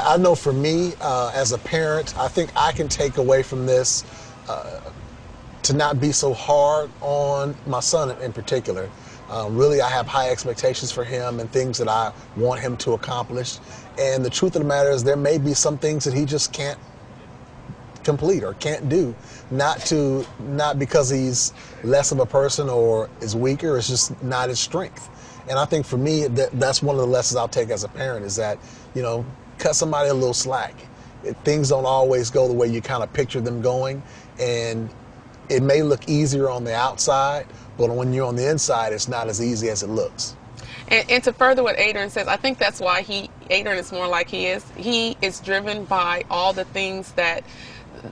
I know for me, as a parent, I think I can take away from this to not be so hard on my son in particular. Really, I have high expectations for him and things that I want him to accomplish. And the truth of the matter is there may be some things that he just can't complete or can't do. Not because he's less of a person or is weaker, it's just not his strength. And I think for me, that's one of the lessons I'll take as a parent is that, you know, cut somebody a little slack. Things don't always go the way you kind of picture them going. And it may look easier on the outside, but when you're on the inside, it's not as easy as it looks. And to further what Adrian says, I think that's why Adrian is more like he is. He is driven by all the things that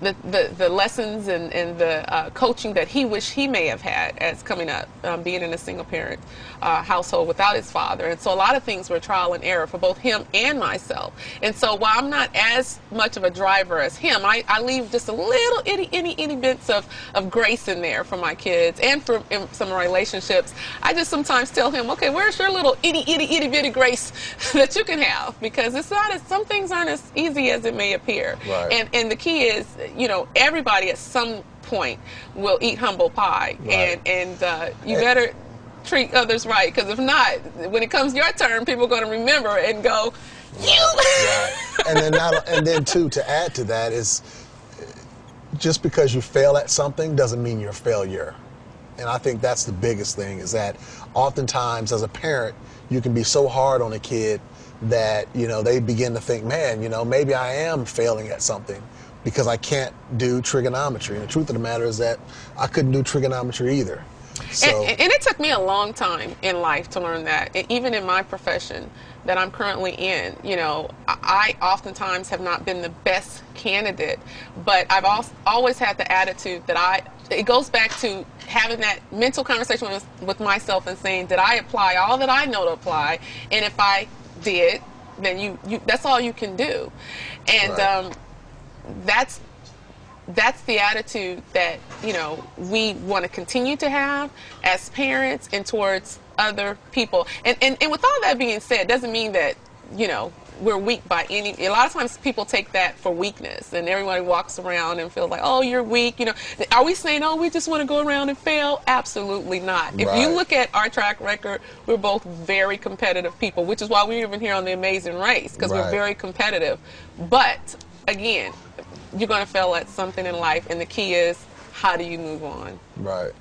the lessons and the coaching that he wished he may have had as coming up, being in a single parent household without his father. And so a lot of things were trial and error for both him and myself. And so while I'm not as much of a driver as him, I leave just a little itty bits of grace in there for my kids and for in some relationships. I just sometimes tell him, okay, where's your little itty bitty grace that you can have? Because it's not some things aren't as easy as it may appear. Right. And the key is, you know, everybody at some point will eat humble pie. Right. And you better treat others right, because if not, when it comes your turn, people are going to remember and go, you. Right. And then too, to add to that is, just because you fail at something doesn't mean you're a failure. And I think that's the biggest thing, is that oftentimes as a parent, you can be so hard on a kid that, you know, they begin to think, man, you know, maybe I am failing at something because I can't do trigonometry. And the truth of the matter is that I couldn't do trigonometry either. So, and it took me a long time in life to learn that. Even in my profession that I'm currently in, you know, I oftentimes have not been the best candidate, but I've always had the attitude that it goes back to having that mental conversation with myself and saying, did I apply all that I know to apply? And if I did, then that's all you can do. And right. That's the attitude that, you know, we want to continue to have as parents and towards other people. And with all that being said, doesn't mean that, you know, we're weak by a lot of times people take that for weakness, and everybody walks around and feels like, oh, you're weak. You know, are we saying, oh, we just want to go around and fail? Absolutely not. Right. If you look at our track record, we're both very competitive people, which is why we're even here on The Amazing Race, because right. we're very competitive. But again, you're going to fail at something in life, and the key is, how do you move on? Right.